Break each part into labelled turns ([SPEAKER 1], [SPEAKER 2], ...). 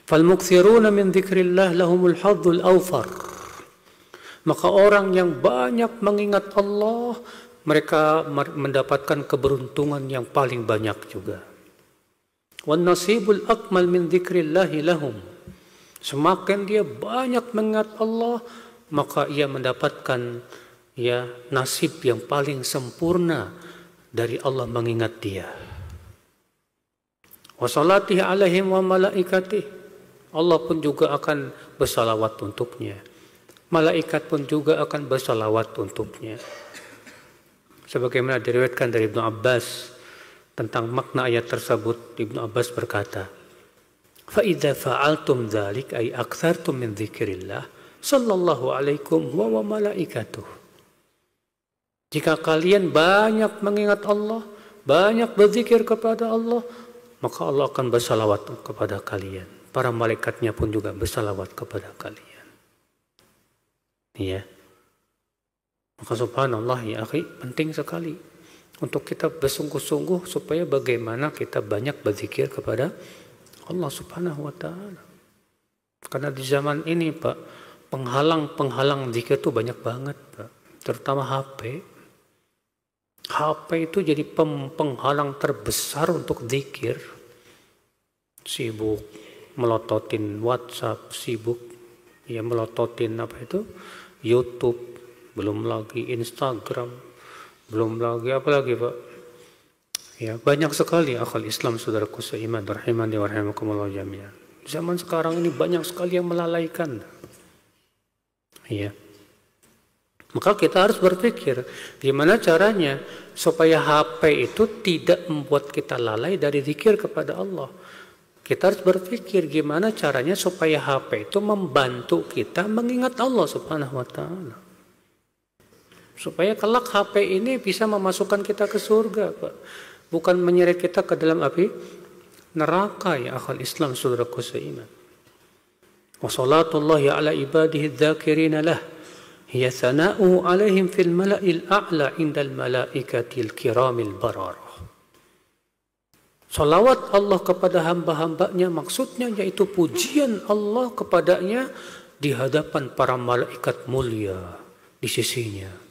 [SPEAKER 1] Fal-mukthiruna min dzikrillah lahumul hadzul awfar. Maka orang yang banyak mengingat Allah, mereka mendapatkan keberuntungan yang paling banyak juga. Wan nasibul akmal min dzikrillahi lahum. Semakin dia banyak mengingat Allah, maka ia mendapatkan nasib yang paling sempurna dari Allah mengingat dia. Wa salatihi alaihim wa malaikatih. Allah pun juga akan bersalawat untuknya. Malaikat pun juga akan bersalawat untuknya. Sebagaimana diriwayatkan dari Ibnu Abbas tentang makna ayat tersebut, Ibnu Abbas berkata, "Fa idza fa'altum dzalik ay aktsartum min dzikrillah sallallahu alaikum wa malaikatuh." Jika kalian banyak mengingat Allah, banyak berzikir kepada Allah, maka Allah akan bersalawat kepada kalian. Para malaikatnya pun juga bersalawat kepada kalian. Ya. Maka subhanallah ya akhi, penting sekali untuk kita bersungguh-sungguh supaya bagaimana kita banyak berzikir kepada Allah Subhanahu wa taala. Karena di zaman ini, Pak, penghalang zikir itu banyak banget, Pak. Terutama HP. HP itu jadi penghalang terbesar untuk zikir. Sibuk melototin WhatsApp, sibuk melototin YouTube, belum lagi Instagram, belum lagi apa lagi, Pak? Ya, banyak sekali akal Islam saudaraku seiman rahimani wa rahimakumullah jami'an. Zaman sekarang ini banyak sekali yang melalaikan. Ya. Maka kita harus berpikir gimana caranya supaya HP itu tidak membuat kita lalai dari zikir kepada Allah. Kita harus berpikir gimana caranya supaya HP itu membantu kita mengingat Allah Subhanahu wa taala. Supaya kelak HP ini bisa memasukkan kita ke surga, Pak. Bukan menyeret kita ke dalam api neraka, ya akal Islam saudaraku seiman. Wa salatullahi ala ibadihi dzakirina lah hiya sana'u alaihim fil mala'il a'la indal malaikatil kiramil barar. Salawat Allah kepada hamba-hambanya maksudnya yaitu pujian Allah kepadanya di hadapan para malaikat mulia di sisinya.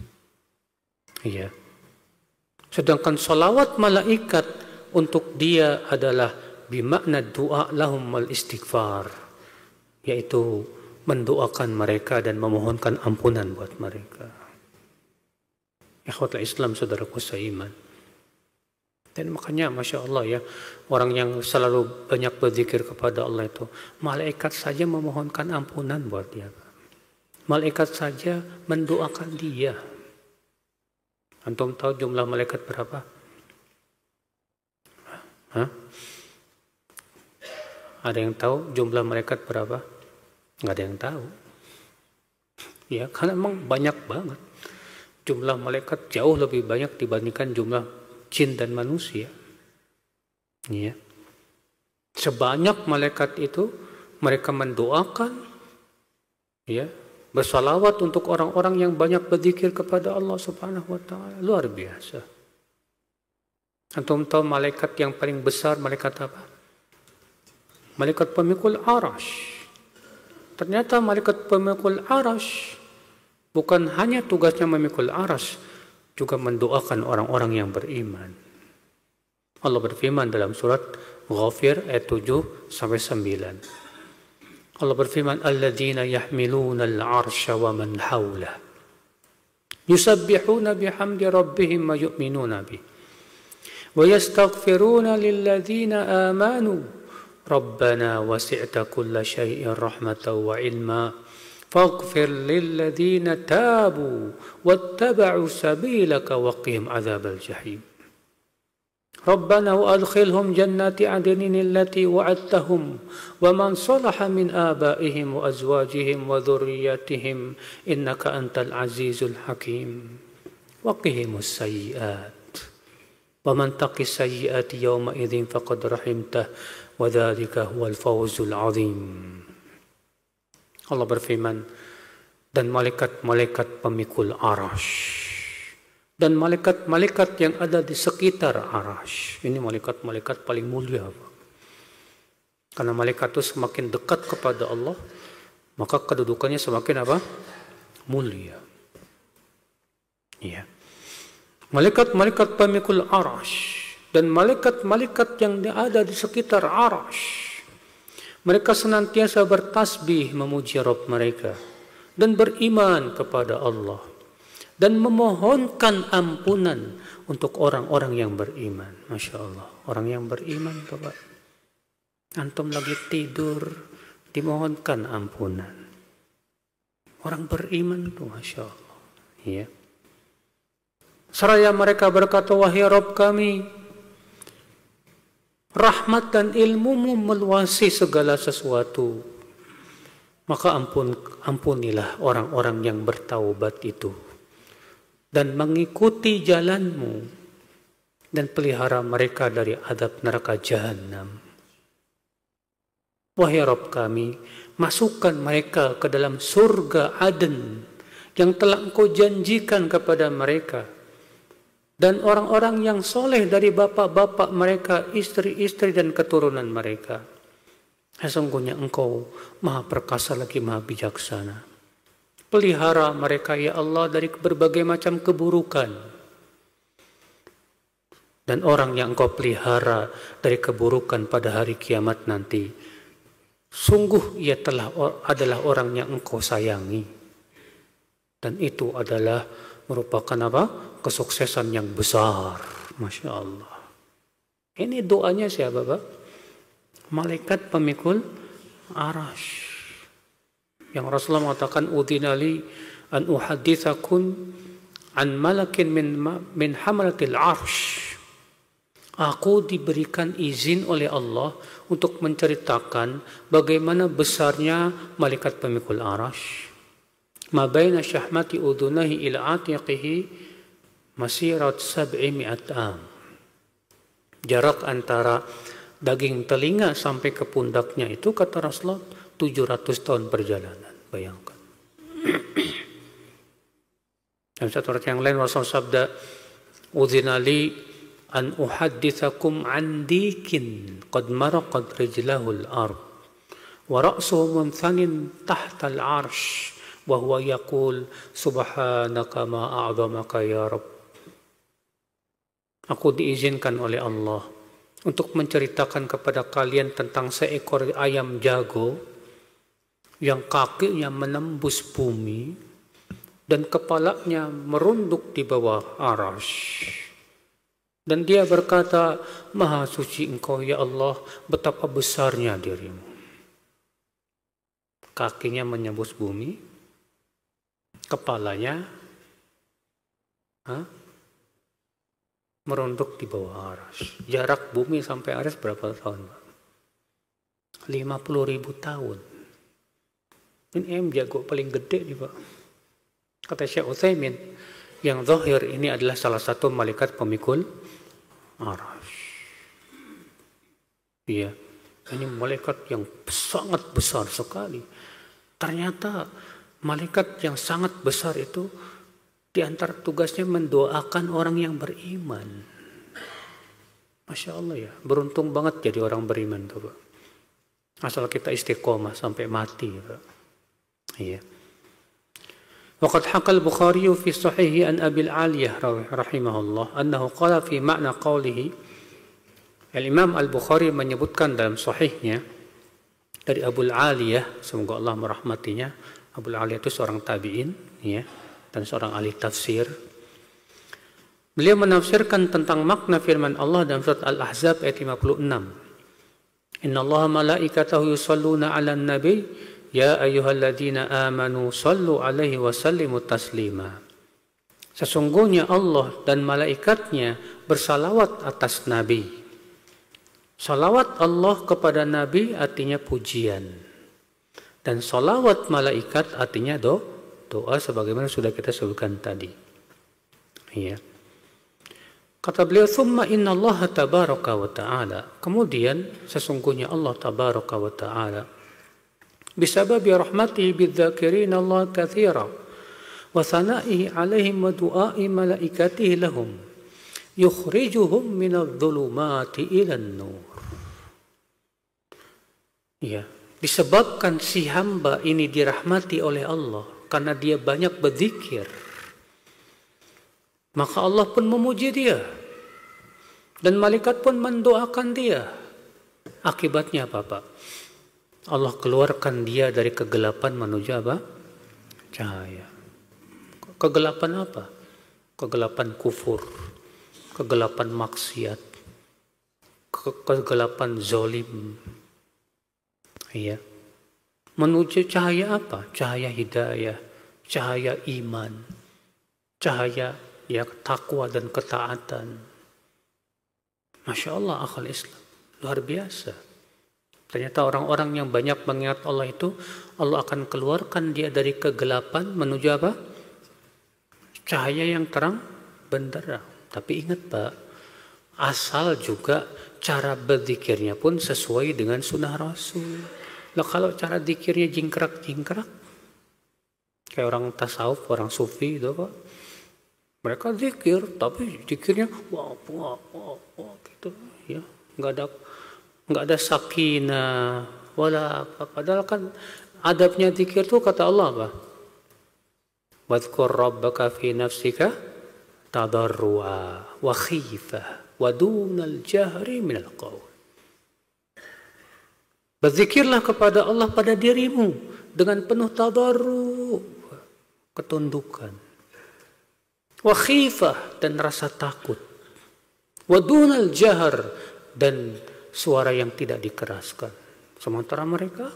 [SPEAKER 1] Ya. Sedangkan salawat malaikat untuk dia adalah bimakna doa lahum wal istighfar, yaitu mendoakan mereka dan memohonkan ampunan buat mereka. Ikhwatul Islam saudaraku seiman. Dan makanya Masya Allah ya, orang yang selalu banyak berzikir kepada Allah itu, malaikat saja memohonkan ampunan buat dia. Malaikat saja mendoakan dia. Antum tahu jumlah malaikat berapa? Hah? Ada yang tahu jumlah malaikat berapa? Nggak ada yang tahu. Ya, karena memang banyak banget. Jumlah malaikat jauh lebih banyak dibandingkan jumlah jin dan manusia. Ya. Sebanyak malaikat itu mereka mendoakan, ya, bersalawat untuk orang-orang yang banyak berzikir kepada Allah Subhanahu wa taala. Luar biasa. Antum tahu malaikat yang paling besar malaikat apa? Malaikat pemikul arash. Ternyata malaikat pemikul arash bukan hanya tugasnya memikul arash, juga mendoakan orang-orang yang beriman. Allah berfirman dalam surat Ghafir ayat 7 sampai 9. Allah berfirman, "Alladzina yahmiluna al-'arsya wa man hawlah yusabbihuna bihamdi rabbihim wa yu'minuna bih wa yastaghfiruna lilladzina amanu rabbana wasi'ta kulla syai'in rahmatan wa ilma faghfir lilladzina tabu wattaba'u sabilaka waqihim adzabal jahim. Rabbana wa adkhilhum jannati adnin allati wa'adtahum wa man salaha min abaihim wa azwajihim wa dhurriyyatihim innaka antal azizul hakim. Waqihimus sayyi'at wa man taqis sayyi'ati yawma idzin faqad rahimtah wa dzalika huwal fawzul 'adzim. Allah berfirman, dan malaikat-malaikat pemikul arash dan malaikat-malaikat yang ada di sekitar arash. Ini malaikat-malaikat paling mulia. Karena malaikat itu semakin dekat kepada Allah, maka kedudukannya semakin apa? Mulia. Ya. Malaikat-malaikat pemikul arash dan malaikat-malaikat yang ada di sekitar arash, mereka senantiasa bertasbih memuji Rabb mereka dan beriman kepada Allah dan memohonkan ampunan untuk orang-orang yang beriman. Masya Allah, orang yang beriman, coba antum lagi tidur dimohonkan ampunan. Orang beriman tuh, Masya Allah. Ya. Seraya mereka berkata, wahai Rabb kami, rahmat dan ilmumu meluasi segala sesuatu. Maka ampunilah orang-orang yang bertaubat itu dan mengikuti jalanmu dan pelihara mereka dari adab neraka jahanam. Wahai Rabb kami, masukkan mereka ke dalam surga Aden yang telah Engkau janjikan kepada mereka, dan orang-orang yang soleh dari bapak-bapak mereka, istri-istri dan keturunan mereka. Sesungguhnya Engkau Maha Perkasa lagi Maha Bijaksana. Pelihara mereka ya Allah dari berbagai macam keburukan. Dan orang yang Engkau pelihara dari keburukan pada hari kiamat nanti, sungguh ia adalah orang yang Engkau sayangi. Dan itu adalah merupakan apa? Kesuksesan yang besar. Masya Allah. Ini doanya siapa, Pak? Malaikat pemikul arash. Yang Rasulullah mengatakan, udhinali an uhadithakun an malakin min hamalatil arsh. Aku diberikan izin oleh Allah untuk menceritakan bagaimana besarnya malaikat pemikul arash. Ma baina syahmati udhunahi ila atiqihi masirat 700 am. Jarak antara daging telinga sampai ke pundaknya itu, kata Rasulullah, 700 tahun perjalanan. Bayangkan. Dalam satu ayat yang lain Rasulullah sabda, udzinali an uhaddithakum an dikin qad maraqat rijlahul ard wa ra'suhu mumthanin tahta al-arsh wa huwa yaqul subhanaka ma a'zamaka ya Rabb. Aku diizinkan oleh Allah untuk menceritakan kepada kalian tentang seekor ayam jago yang kakinya menembus bumi dan kepalanya merunduk di bawah arash. Dan dia berkata, Maha suci Engkau ya Allah, betapa besarnya dirimu. Kakinya menembus bumi, kepalanya merunduk di bawah arash. Jarak bumi sampai arash berapa tahun, Pak? 50.000 tahun. Ini ayam jago paling gede nih, Pak. Kata Syekh Utsaimin, yang zahir ini adalah salah satu malaikat pemikul arash. Iya, ini malaikat yang sangat besar sekali. Ternyata malaikat yang sangat besar itu di antara tugasnya mendoakan orang yang beriman. Masya Allah ya, beruntung banget jadi orang beriman tuh, Pak. Asal kita istiqomah sampai mati, Pak. Iya. Waqad haqal Bukhari fi sahihi an Abil Aliyah rahimahullah annahu qala fi ma'na qawlihi. Al-Imam Al-Bukhari menyebutkan dalam sahihnya dari Abul Aliyah, semoga Allah merahmatinya. Abul Aliyah itu seorang tabi'in, ya, dan seorang ahli tafsir. Beliau menafsirkan tentang makna firman Allah dalam surat Al-Ahzab ayat 56. Inna Allah malaikatahu yusalluna ala nabi ya ayyuhalladzina amanu sallu alaihi wa sallimu taslima. Sesungguhnya Allah dan malaikatnya bersalawat atas Nabi. Salawat Allah kepada Nabi artinya pujian. Dan salawat malaikat artinya doa sebagaimana sudah kita sebutkan tadi. Iya. Kata beliau, "Tsumma inna Allah tabaraka wa ta'ala." Kemudian sesungguhnya Allah tabaraka wa ta'ala bisababi rahmatihi bidzakirina Allah katsira wa sana'ihi 'alaihim wa du'a'i malaikatihi lahum yukhrijuhum minadh-dhulumati ilan nur. Ya, disebabkan si hamba ini dirahmati oleh Allah karena dia banyak berzikir, maka Allah pun memuji dia dan malaikat pun mendoakan dia. Akibatnya apa, Pak? Allah keluarkan dia dari kegelapan menuju apa? Cahaya. Kegelapan apa? Kegelapan kufur, kegelapan maksiat, kegelapan zolim. Iya. Menuju cahaya apa? Cahaya hidayah, cahaya iman, cahaya ya takwa dan ketaatan. Masya Allah, akal Islam luar biasa. Ternyata orang-orang yang banyak mengingat Allah itu, Allah akan keluarkan dia dari kegelapan menuju apa? Cahaya yang terang benderang. Tapi ingat Pak, asal juga cara berzikirnya pun sesuai dengan sunnah Rasul. Nah, kalau cara zikirnya jingkrak-jingkrak, kayak orang tasawuf, orang sufi itu Pak, mereka zikir, tapi zikirnya wah gitu, ya, nggak ada sakinah, wala apa. Padahal kan adabnya zikir tuh kata Allah apa? Wadhkur rabbaka fi nafsika tadarrua wa khifah wa dunal jahri minal qaul. Berzikirlah kepada Allah pada dirimu dengan penuh tadarru, ketundukan, wa khifah dan rasa takut, wa dunal jahr dan suara yang tidak dikeraskan. Sementara mereka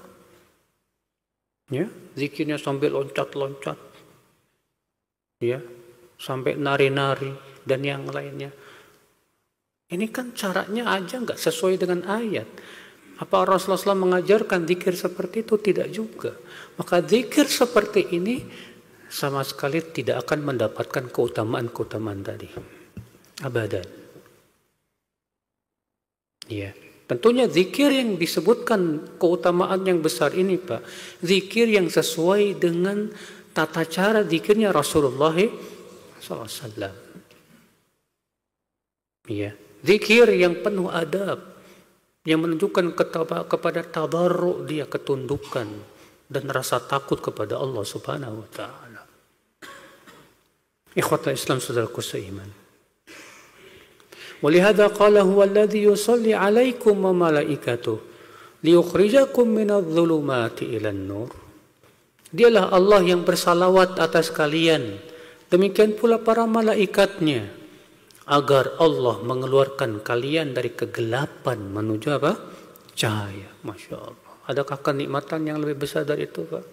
[SPEAKER 1] ya, zikirnya sambil loncat-loncat, ya, sampai nari-nari dan yang lainnya. Ini kan caranya aja nggak sesuai dengan ayat. Apa Rasulullah SAW mengajarkan zikir seperti itu? Tidak juga. Maka zikir seperti ini sama sekali tidak akan mendapatkan keutamaan-keutamaan tadi. Abadan. Ya. Tentunya zikir yang disebutkan keutamaan yang besar ini Pak, zikir yang sesuai dengan tata cara zikirnya Rasulullah SAW. Ya. Zikir yang penuh adab, yang menunjukkan kepada tadarru dia, ketundukan dan rasa takut kepada Allah Subhanahu wa taala. Ikhwatul Islam, saudaraku seiman. Walihada qala huwa alladhi yusalli 'alaikum wa malaikatuh liyukhrijakum minadh-dhulumati ilan nur. Dialah Allah yang bersalawat atas kalian, demikian pula para malaikatnya, agar Allah mengeluarkan kalian dari kegelapan menuju apa? Cahaya. Masya Allah. Adakah kenikmatan yang lebih besar dari itu Pak?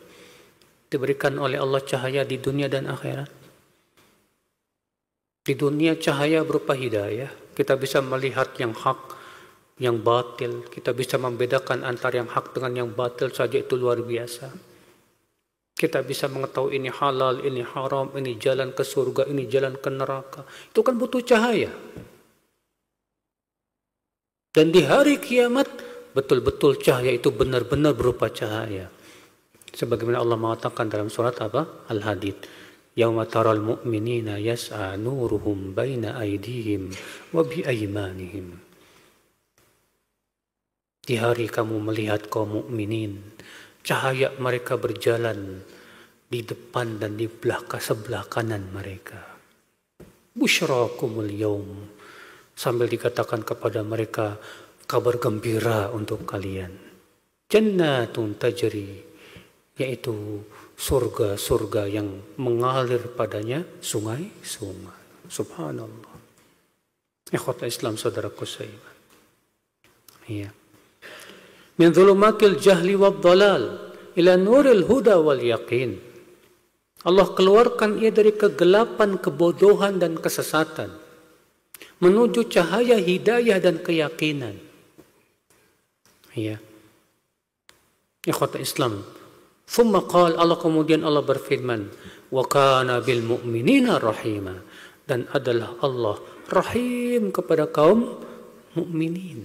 [SPEAKER 1] Diberikan oleh Allah cahaya di dunia dan akhirat. Di dunia cahaya berupa hidayah. Kita bisa melihat yang hak, yang batil. Kita bisa membedakan antara yang hak dengan yang batil saja, itu luar biasa. Kita bisa mengetahui ini halal, ini haram, ini jalan ke surga, ini jalan ke neraka. Itu kan butuh cahaya. Dan di hari kiamat, betul-betul cahaya itu benar-benar berupa cahaya. Sebagaimana Allah mengatakan dalam surat apa? Al-Hadid. Yauma taral mu'minina yas'a nuruhum baina aydihim wa bi aymanihim. Di hari kamu melihat kaum mukminin, cahaya mereka berjalan di depan dan di belakang sebelah kanan mereka. Busyrakumul yaum, sambil dikatakan kepada mereka kabar gembira untuk kalian. Jannatun tajri, yaitu surga-surga yang mengalir padanya sungai-sungai. Subhanallah. Ikhwatul Islam, saudaraku seiman. Iya. Min dhulumatil jahli wad dhalal ila nuril huda wal yaqin. Allah keluarkan ia dari kegelapan, kebodohan dan kesesatan menuju cahaya hidayah dan keyakinan. Ya. Ikhwata Islam. Thumma qala, Allah kemudian Allah berfirman, wa kana bil mu'minina rahima, dan adalah Allah rahim kepada kaum mukminin.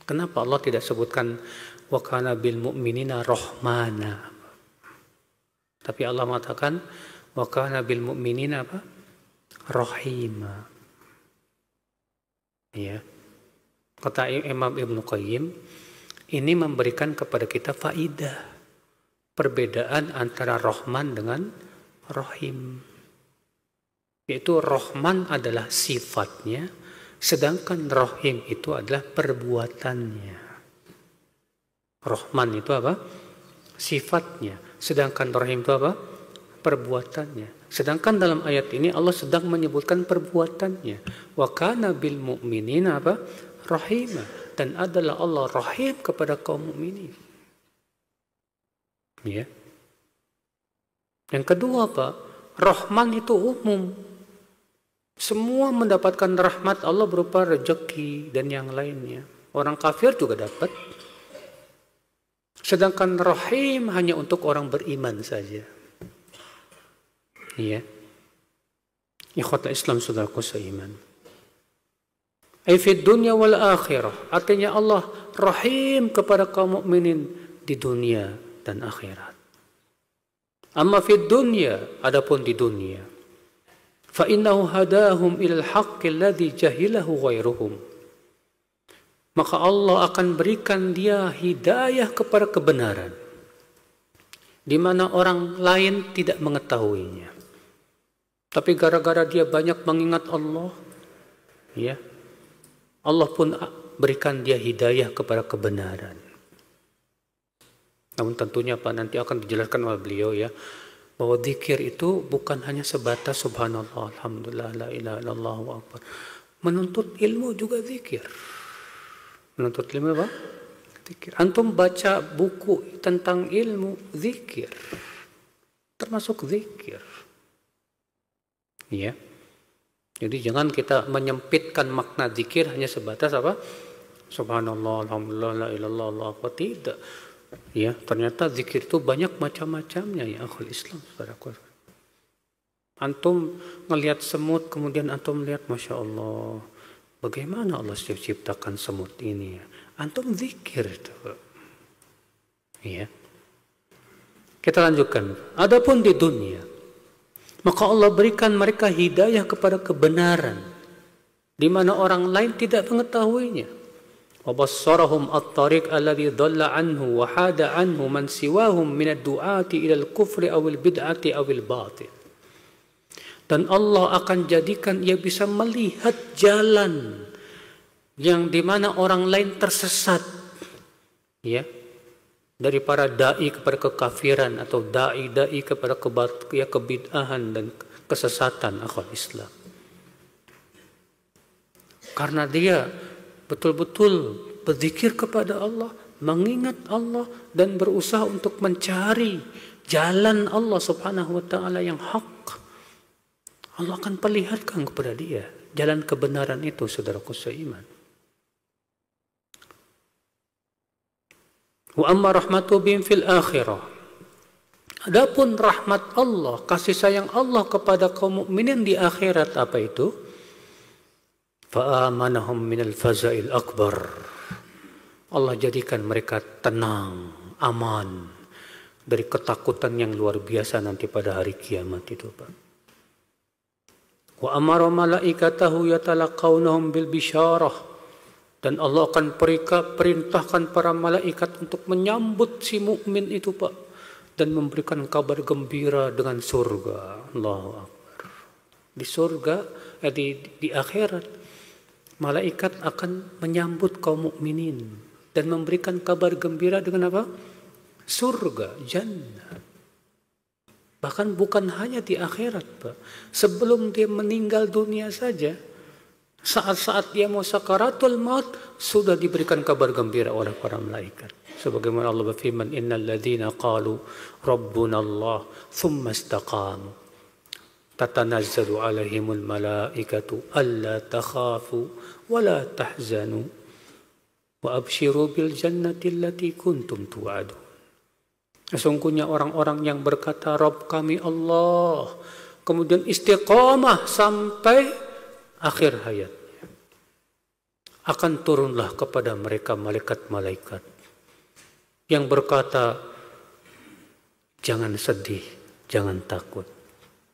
[SPEAKER 1] Kenapa Allah tidak sebutkan wa kana bil mu'minina rahmana? Tapi Allah mengatakan wa kana bil mu'minina apa? Rahima. Ya. Kata Imam Ibnu Qayyim, ini memberikan kepada kita faidah. Perbedaan antara Rahman dengan Rahim. Yaitu Rahman adalah sifatnya, sedangkan Rahim itu adalah perbuatannya. Rahman itu apa? Sifatnya. Sedangkan Rahim itu apa? Perbuatannya. Sedangkan dalam ayat ini Allah sedang menyebutkan perbuatannya. Wa kana bil mu'minina apa? Rahimah. Dan adalah Allah Rahim kepada kaum mukminin. Ya. Yang kedua apa? Rahman itu umum. Semua mendapatkan rahmat Allah berupa rezeki dan yang lainnya. Orang kafir juga dapat. Sedangkan Rahim hanya untuk orang beriman saja. Iya. Ikhwatul Islam saudaraku seiman. Ai fid dunya wal akhirah. Artinya Allah Rahim kepada kaum mukminin di dunia dan akhirat. Amma fid dunya, adapun di dunia. Fa innahu hadahum ilal haqqi alladhi jahilahu ghairuhum. Maka Allah akan berikan dia hidayah kepada kebenaran di mana orang lain tidak mengetahuinya. Tapi gara-gara dia banyak mengingat Allah, ya, Allah pun berikan dia hidayah kepada kebenaran. Namun tentunya Pak nanti akan dijelaskan oleh beliau ya, bahwa zikir itu bukan hanya sebatas subhanallah, alhamdulillah, la ilaha illallah, wa akbar. Menuntut ilmu juga zikir. Menuntut ilmu apa? Zikir. Antum baca buku tentang ilmu, zikir. Termasuk zikir. Ya. Jadi jangan kita menyempitkan makna zikir hanya sebatas apa? Subhanallah, alhamdulillah, la ilaha illallah, wa tidak. Ya, ternyata zikir itu banyak macam-macamnya ya akhul Islam. Antum ngelihat semut kemudian antum melihat Masya Allah, bagaimana Allah ciptakan semut ini ya. Antum zikir itu. Ya. Kita lanjutkan. Adapun di dunia, maka Allah berikan mereka hidayah kepada kebenaran di mana orang lain tidak mengetahuinya. وَبَصَّرَهُمْ الطَّرِيقَ الَّذِي ضَلَّ عَنْهُ وَحَادَ عَنْهُ مَنْ سِوَاهُمْ مِنَ الدُّعَاةِ إِلَى الْكُفْرِ أَوِ الْبِدْعَةِ أَوِ الْبَاطِلِ. Dan Allah akan jadikan ia bisa melihat jalan yang dimana orang lain tersesat, ya, dari para dai kepada kekafiran atau dai kepada kebid'ahan dan kesesatan akal Islam. Karena dia betul-betul berzikir kepada Allah, mengingat Allah dan berusaha untuk mencari jalan Allah Subhanahu wa taala yang hak. Allah akan perlihatkan kepada dia jalan kebenaran itu, saudaraku seiman. Wa amma rahmatu bihim fil akhirah. Adapun rahmat Allah, kasih sayang Allah kepada kaum mukminin di akhirat apa itu? Fa'amanahum minal faza'il akbar. Allah jadikan mereka tenang, aman dari ketakutan yang luar biasa nanti pada hari kiamat itu, Pak. Wa amara malaikatahu yatalaqawnahum bil bisyarah. Dan Allah akan perintahkan para malaikat untuk menyambut si mukmin itu, Pak, dan memberikan kabar gembira dengan surga. Allahu Akbar. Di surga, di akhirat, malaikat akan menyambut kaum mukminin dan memberikan kabar gembira dengan apa? Surga, jannah. Bahkan bukan hanya di akhirat, Pak. Sebelum dia meninggal dunia saja, saat-saat dia mau sakaratul maut, sudah diberikan kabar gembira oleh para malaikat. Sebagaimana Allah berfirman, innal ladzina qalu rabbuna Allah thumma istaqamu tatanazzalu alaihimul malaikatu alla takhafu wa la tahzanu wa abshiru bil jannati allati kuntum tu'adun. Sesungguhnya orang-orang yang berkata Rabb kami Allah, kemudian istiqamah sampai akhir hayatnya, akan turunlah kepada mereka malaikat-malaikat yang berkata, jangan sedih, jangan takut,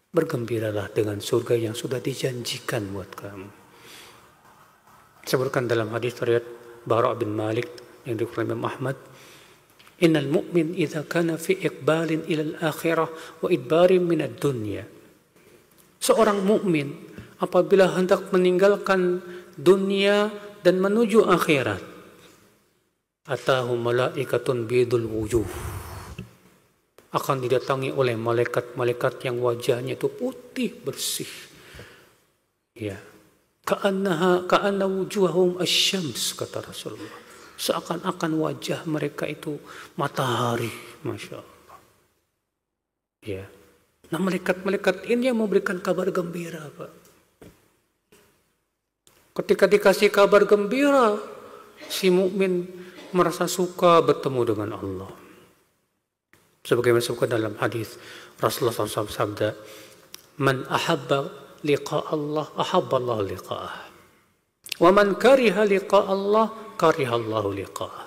[SPEAKER 1] bergembiralah dengan surga yang sudah dijanjikan buat kamu. Sebutkan dalam hadis riwayat Bara' bin Malik yang diriwayatkan Imam Ahmad, innal mu'min idza kana fi iqbalin ila al-akhirah wa idbarin min ad-dunya. Seorang mukmin apabila hendak meninggalkan dunia dan menuju akhirat, atahu malaikatun bidul wujuh, akan didatangi oleh malaikat-malaikat yang wajahnya itu putih bersih. Ya. Ka'anna wujuhahum asyams, kata Rasulullah. Seakan-akan wajah mereka itu matahari, Masya Allah. Ya. Nah, malaikat-malaikat ini yang memberikan kabar gembira, Pak. Ketika dikasih kabar gembira, si mukmin merasa suka bertemu dengan Allah. Sebagaimana disebutkan dalam hadis Rasulullah SAW sabda, man ahabba liqa Allah, ahabba Allah liqa'ah. Wa man kariha liqa Allah, kariha Allah liqa'ah.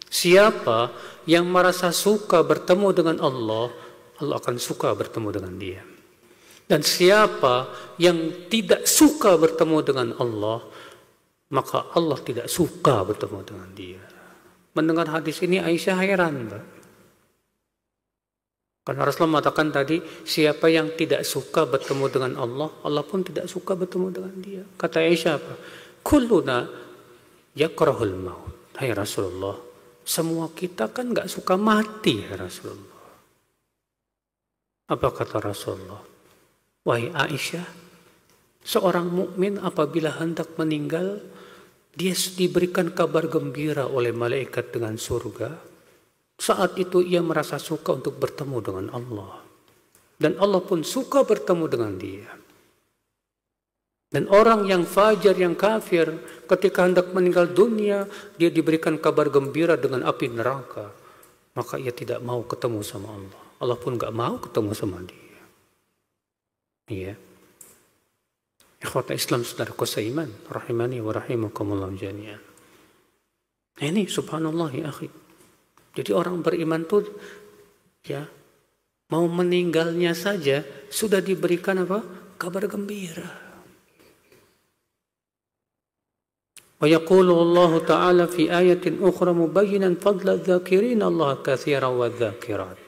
[SPEAKER 1] Siapa yang merasa suka bertemu dengan Allah, Allah akan suka bertemu dengan dia. Dan siapa yang tidak suka bertemu dengan Allah, maka Allah tidak suka bertemu dengan dia. Mendengar hadis ini Aisyah heran, Mbak. Karena Rasulullah mengatakan tadi, siapa yang tidak suka bertemu dengan Allah, Allah pun tidak suka bertemu dengan dia. Kata Aisyah apa? Kulluna yakrahul maut. Hai Rasulullah, semua kita kan gak suka mati, ya Rasulullah. Apa kata Rasulullah? Wahai Aisyah, seorang mukmin apabila hendak meninggal, dia diberikan kabar gembira oleh malaikat dengan surga. Saat itu ia merasa suka untuk bertemu dengan Allah. Dan Allah pun suka bertemu dengan dia. Dan orang yang fajar, yang kafir, ketika hendak meninggal dunia, dia diberikan kabar gembira dengan api neraka. Maka ia tidak mau ketemu sama Allah. Allah pun gak mau ketemu sama dia. Iya. Ikhwata Islam, saudaraku seiman, rahimani wa rahimakumullah jami'an. Ini subhanallah ya akhi. Jadi orang beriman tuh ya mau meninggalnya saja sudah diberikan apa? Kabar gembira. Wa yaqulu Allah Ta'ala fi ayatin ukhra mubayyinan fadla adh-dhakirin Allah katsiran wa adh-dhakirat.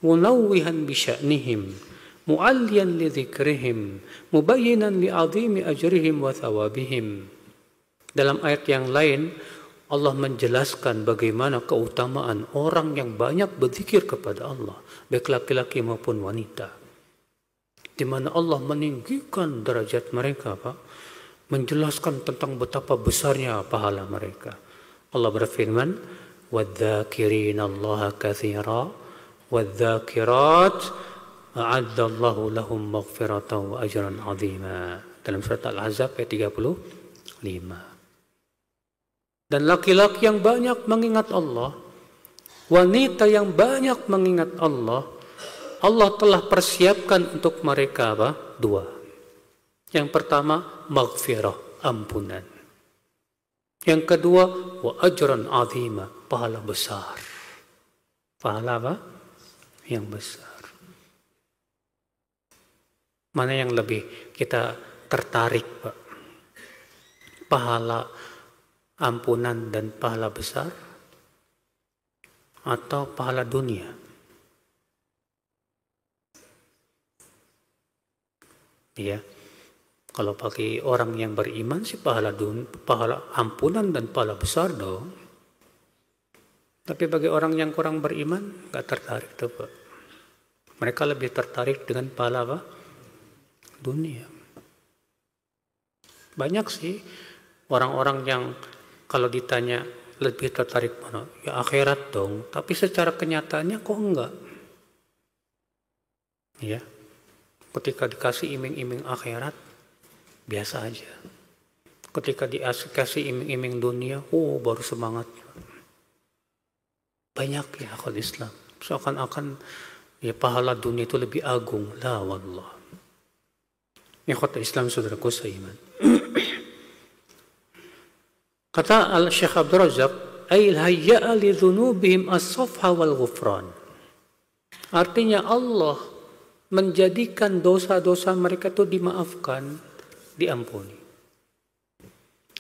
[SPEAKER 1] Munawwihan bi sya'nihim, mu'alliyan li dzikrihim, mubayyinan li 'azimi ajrihim wa thawabihim. Dalam ayat yang lain Allah menjelaskan bagaimana keutamaan orang yang banyak berzikir kepada Allah, baik laki-laki maupun wanita. Di mana Allah meninggikan derajat mereka, Pak, menjelaskan tentang betapa besarnya pahala mereka. Allah berfirman, "Wadz-dzakirina Allaha katsira wadz-dzakirat a'addallahu lahum maghfiratan wa ajran 'azima." Dalam surat Al-Ahzab ayat 35. Dan laki-laki yang banyak mengingat Allah, wanita yang banyak mengingat Allah, Allah telah persiapkan untuk mereka apa? Dua. Yang pertama, maghfirah, ampunan. Yang kedua, wa ajran azima, pahala besar. Pahala apa? Yang besar. Mana yang lebih kita tertarik, Pak? Pahala ampunan dan pahala besar atau pahala dunia? Ya, kalau bagi orang yang beriman sih pahala ampunan dan pahala besar dong. Tapi bagi orang yang kurang beriman gak tertarik tuh, Pak. Mereka lebih tertarik dengan pahala apa? Dunia. Banyak sih orang-orang yang kalau ditanya lebih tertarik mana? Ya akhirat dong. Tapi secara kenyataannya kok enggak? Ya. Ketika dikasih iming-iming akhirat, biasa aja. Ketika dikasih iming-iming dunia, baru semangat. Banyak ya akal Islam. Seakan-akan ya pahala dunia itu lebih agung. La wallah. Ikhwata Islam, saudaraku seiman. Kata Al-Syekh Abdul Razak, ay hayya'a li dhunubihim as-safha wal ghufran. Artinya Allah menjadikan dosa-dosa mereka itu dimaafkan, diampuni.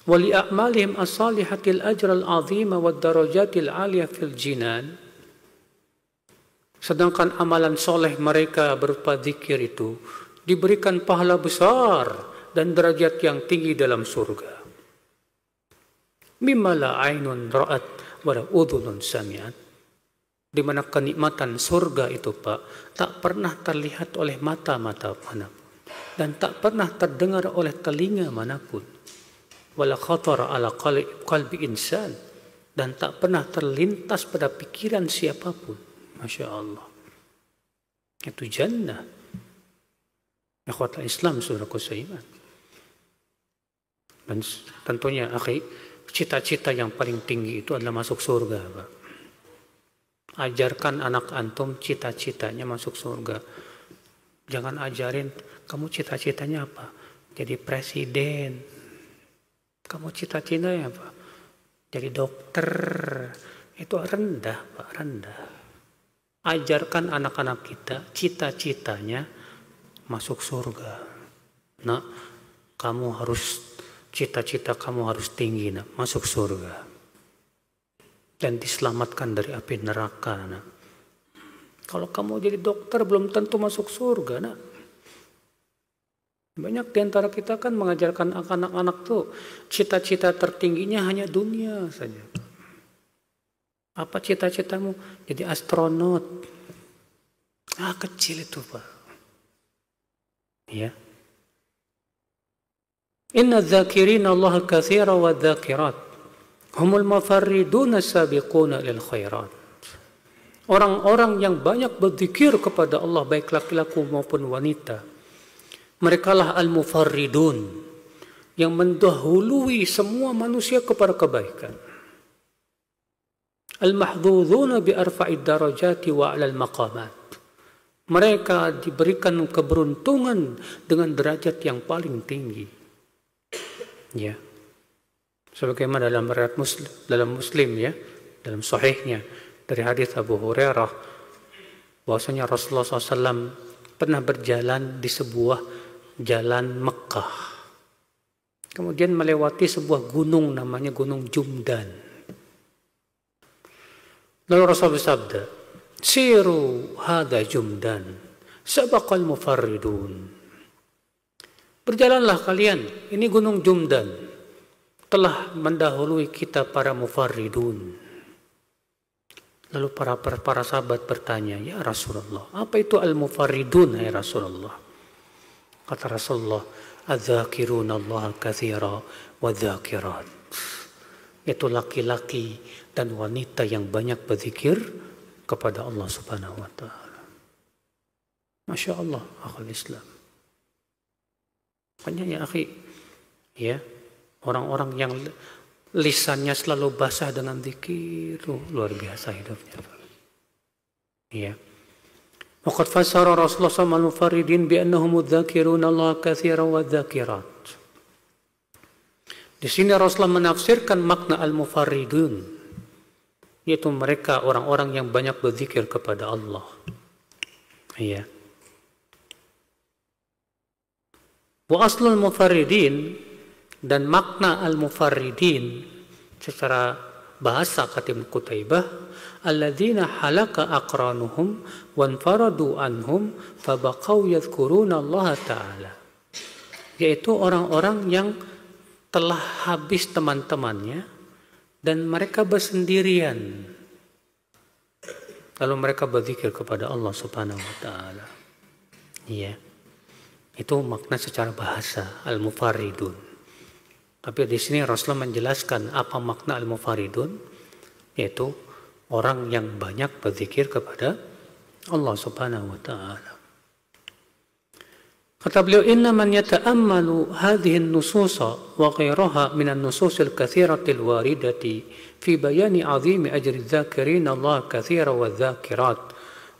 [SPEAKER 1] wa li a'malihim as-salihatil ajral 'azima wad darajatil 'aliyah fil jinan. Sedangkan amalan soleh mereka berupa zikir itu diberikan pahala besar dan derajat yang tinggi dalam surga. Mimma la 'ainun ra'at wa la udhunun sami'at. Di mana kenikmatan surga itu, Pak, tak pernah terlihat oleh mata-mata manapun dan tak pernah terdengar oleh telinga manapun. Wala khatara ala qalbi insan, dan tak pernah terlintas pada pikiran siapapun. Masya Allah. Itu jannah. Ikhwatul Islam, saudaraku seiman. Dan tentunya, akhi, cita-cita yang paling tinggi itu adalah masuk surga, Pak. Ajarkan anak antum cita-citanya masuk surga. Jangan ajarin, kamu cita-citanya apa? Jadi presiden. Kamu cita-citanya apa? Jadi dokter. Itu rendah, Pak, rendah. Ajarkan anak-anak kita cita-citanya masuk surga. Nah, kamu harus, cita-cita kamu harus tinggi, nak, masuk surga. Dan diselamatkan dari api neraka, nak. Kalau kamu jadi dokter belum tentu masuk surga, nak. Banyak di antara kita kan mengajarkan anak-anak tuh cita-cita tertingginya hanya dunia saja. Apa cita-citamu? Jadi astronot. Kecil itu, Pak. Ya. Inna dzakirina Allah katsira wa dzakirat humul mufarriduna sabiquna lil khairat. Orang-orang yang banyak berzikir kepada Allah, baik laki-laki maupun wanita, merekalah al-mufarridun, yang mendahului semua manusia kepada kebaikan. Al-mahdzudzuna bi arfa'id darajati wa 'alal maqamat. Mereka diberikan keberuntungan dengan derajat yang paling tinggi. Ya. Sebagaimana dalam riwayat Muslim, dalam sahihnya dari hadis Abu Hurairah, bahwasanya Rasulullah SAW pernah berjalan di sebuah jalan Mekah. Kemudian melewati sebuah gunung namanya Gunung Jumdan. Lalu Rasul bersabda, "Siru hadha Jumdan, sabaqal mufarridun." Berjalanlah kalian, ini Gunung Jumdan telah mendahului kita para mufarridun. Lalu para sahabat bertanya, "Ya Rasulullah, apa itu al-mufarridun, ya Rasulullah?" Kata Rasulullah, "Adzakiruna Allah katsira wa dzakirat." Itu laki-laki dan wanita yang banyak berzikir kepada Allah Subhanahu wa taala. Masya Allah, akhul Islam. Makanya ya akhi, ya, orang-orang yang lisannya selalu basah dengan zikir, luar biasa hidupnya. Ya. Waqad fassara Rasulullah sallallahu alaihi wasallam bi annahum dzakiruna Allah katsiran wa dzakirat. Di sini Rasulullah menafsirkan makna al-mufarridun, yaitu mereka orang-orang yang banyak berzikir kepada Allah. Iya. Wa aslul mufarridin, dan makna al-mufarridin secara bahasa kata Ibnu Qutaibah, alladzina halaka aqranuhum wanfaradu anhum fabaqau yadhkuruna Allah Ta'ala, yaitu orang-orang yang telah habis teman-temannya dan mereka bersendirian, lalu mereka berzikir kepada Allah Subhanahu wa taala. Iya. Itu makna secara bahasa al-mufarridun. Tapi di sini Rasulullah menjelaskan apa makna al-mufarridun, yaitu orang yang banyak berzikir kepada Allah Subhanahu wa taala. Kata beliau, "Inna man yata'ammalu hadhihi an-nususa wa ghayraha min an-nusus al-katsirati al-waridati fi bayani 'azimi ajri adh-dhakirin Allah katsira wa adh-dhakirat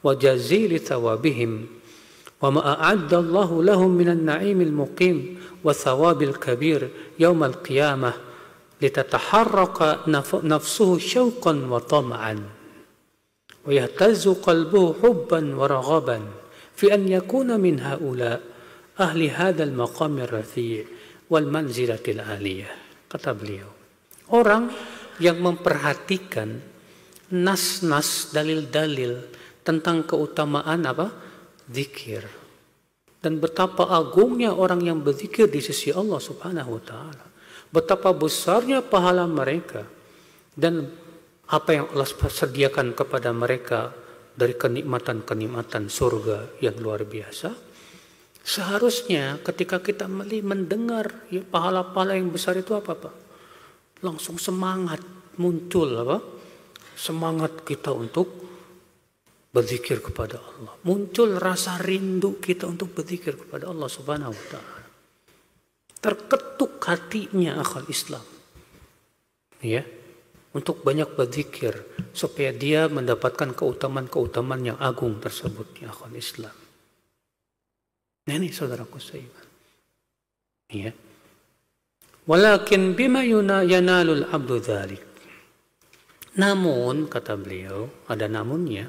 [SPEAKER 1] wa jazili thawabihim wa ma a'adda Allah lahum min an-na'im al-muqim wa thawab al-kabir yawm al-qiyamah litataharraka nafsuhu shawqan wa tam'an wa yahtazzu qalbuhu hubban wa raghaban fi an yakuna min ha'ula ahli hadzal maqamir rafi' wal manzilatil aliyah." kata beliau. Orang yang memperhatikan nas-nas, dalil-dalil tentang keutamaan zikir. Dan betapa agungnya orang yang berzikir di sisi Allah Subhanahu wa taala. Betapa besarnya pahala mereka dan apa yang Allah sediakan kepada mereka dari kenikmatan-kenikmatan surga yang luar biasa. Seharusnya ketika kita mendengar ya, pahala-pahala yang besar itu apa Pak? Langsung semangat muncul semangat kita untuk berzikir kepada Allah. Muncul rasa rindu kita untuk berzikir kepada Allah Subhanahu wa taala. Terketuk hatinya akal Islam. Ya. Untuk banyak berzikir supaya dia mendapatkan keutamaan-keutamaan yang agung tersebut ya akal Islam. Nah, ini saudaraku seiman. Ya. Walakin bima yanalul abdu dzalik. Namun kata beliau, ada namunnya.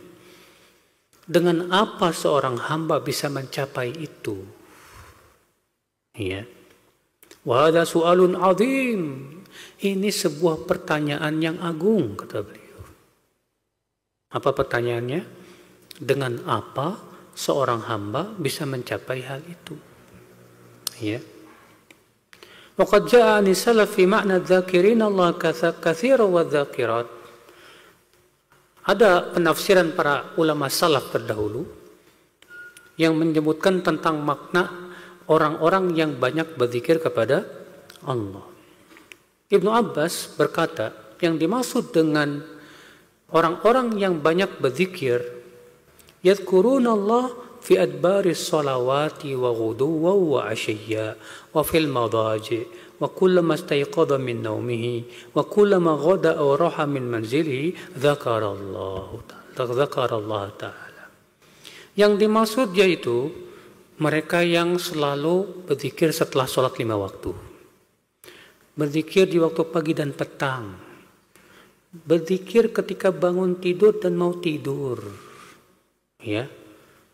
[SPEAKER 1] Dengan apa seorang hamba bisa mencapai itu? Ya. Wa hadza su'alun 'azim. Ini sebuah pertanyaan yang agung kata beliau. Apa pertanyaannya? Dengan apa seorang hamba bisa mencapai hal itu? Ya. Wa qad jaa'a an salaf fi ma'na dzakirin Allah katsiran wa dzakirat. Ada penafsiran para ulama salaf terdahulu yang menyebutkan tentang makna orang-orang yang banyak berzikir kepada Allah. Ibnu Abbas berkata, yang dimaksud dengan orang-orang yang banyak berzikir, yadhkuruna Allah fi adbaris salawati wa ghuduwan wa ashiyya wa fil madaji wa kullama istayqadha min naumihi wa kullama ghada aw raha min manzilihi dzakara Allah taala. Yang dimaksud yaitu mereka yang selalu berzikir setelah sholat 5 waktu. Berzikir di waktu pagi dan petang. Berzikir ketika bangun tidur dan mau tidur. Ya.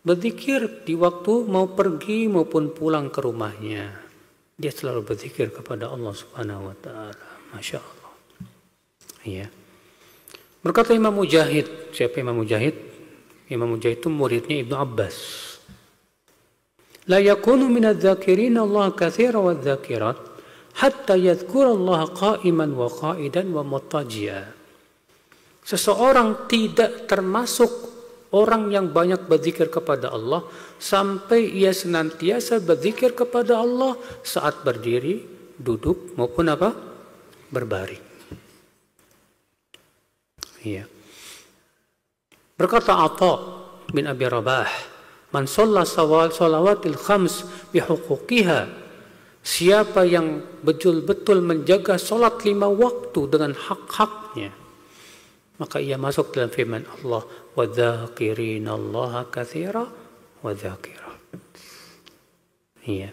[SPEAKER 1] Berzikir di waktu mau pergi maupun pulang ke rumahnya. Dia selalu berzikir kepada Allah Subhanahu wa taala. Masya Allah. Ya. Berkata Imam Mujahid, siapa Imam Mujahid? Imam Mujahid itu muridnya Ibnu Abbas. La yakunu min adz-dzakirin Allah katsiran wa dzakirat hatta yadhkura Allah qa'iman wa qa'idan wa muttaji'a. Seseorang tidak termasuk orang yang banyak berzikir kepada Allah sampai ia senantiasa berzikir kepada Allah saat berdiri, duduk maupun berbaring. Iya. Berkata Atha bin Abi Rabah, "Man shalla salawatil khams bihuquqiha." Siapa yang betul-betul menjaga salat 5 waktu dengan hak-haknya, maka ia masuk dalam firman Allah, wa dzakirina Allah katsira wa dzakirat. Iya.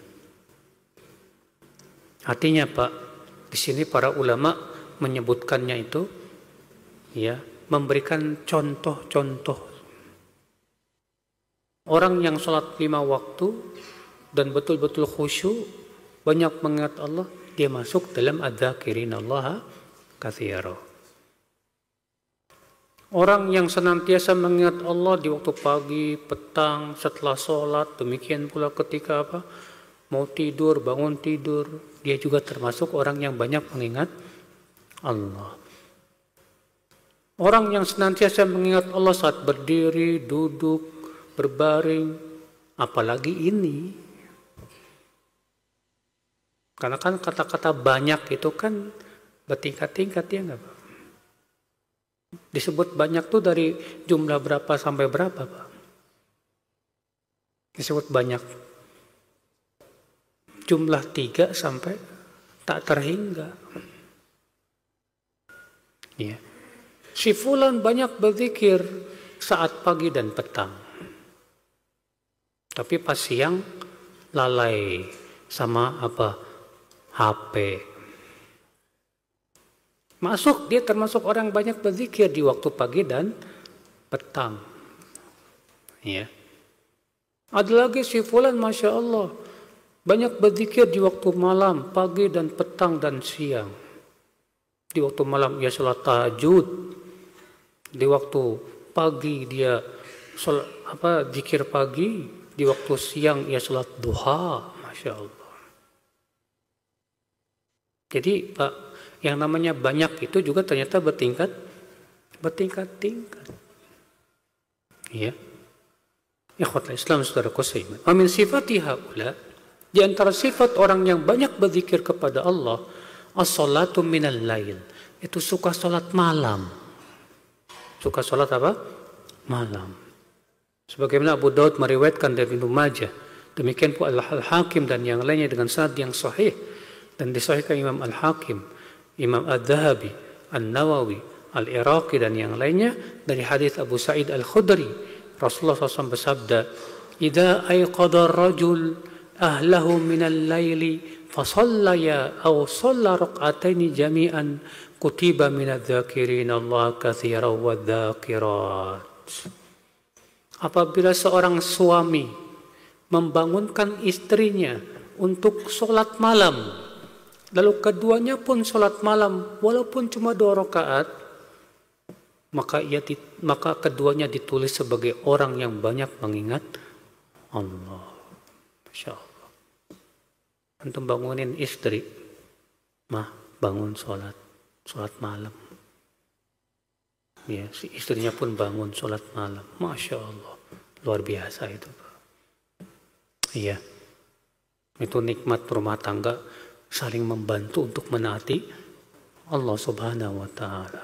[SPEAKER 1] Artinya Pak, di sini para ulama menyebutkannya itu ya, memberikan contoh-contoh. Orang yang sholat 5 waktu dan betul-betul khusyuk, banyak mengingat Allah, dia masuk dalam adzakirina Allah katsira. Orang yang senantiasa mengingat Allah di waktu pagi, petang, setelah sholat, demikian pula ketika mau tidur, bangun tidur, dia juga termasuk orang yang banyak mengingat Allah. Orang yang senantiasa mengingat Allah saat berdiri, duduk, berbaring, apalagi ini. Karena kan kata-kata banyak itu kan bertingkat-tingkat ya enggak Pak? Disebut banyak tuh dari jumlah berapa sampai berapa Pak? Disebut banyak jumlah 3 sampai tak terhingga. Ya. Si fulan banyak berzikir saat pagi dan petang. Tapi pas siang lalai sama HP. Masuk, dia termasuk orang banyak berzikir di waktu pagi dan petang. Ya. Ada lagi si fulan, Masya Allah, banyak berzikir di waktu malam, pagi dan petang dan siang. Di waktu malam ia sholat tahajud. Di waktu pagi dia sholat, zikir pagi. Di waktu siang ia sholat duha. Masya Allah. Jadi Pak, yang namanya banyak itu juga ternyata bertingkat-tingkat. Ya. Ikhwatul Islam, saudaraku seiman. Wa min sifati haula, di antara sifat orang yang banyak berzikir kepada Allah, as-salatu minal lail. Itu suka salat malam. Suka salat apa? Malam. Sebagaimana Abu Daud meriwayatkan dari Ibnu Majah, demikian pula Al-Hakim dan yang lainnya dengan sanad yang sahih, dan disahihkan Imam Al-Hakim, Imam Adz-Dzahabi, An-Nawawi, Al-Iraqi dan yang lainnya dari hadis Abu Sa'id Al-Khudri. Rasulullah SAW bersabda, "Idza ayqadha ar-rajul ahlahu min al-laili fa shallaya aw shalla rak'ataini jami'an kutiba min adz-dzakirin Allah katsiran wa dzakirat." Apabila seorang suami membangunkan istrinya untuk sholat malam, lalu keduanya pun sholat malam walaupun cuma 2 rakaat, maka keduanya ditulis sebagai orang yang banyak mengingat Allah. Masya Allah. Antum bangunin istri, bangun sholat malam. Ya, si istrinya pun bangun sholat malam. Masya Allah, luar biasa itu. Iya, itu nikmat rumah tangga, saling membantu untuk menaati Allah Subhanahu wa Ta'ala.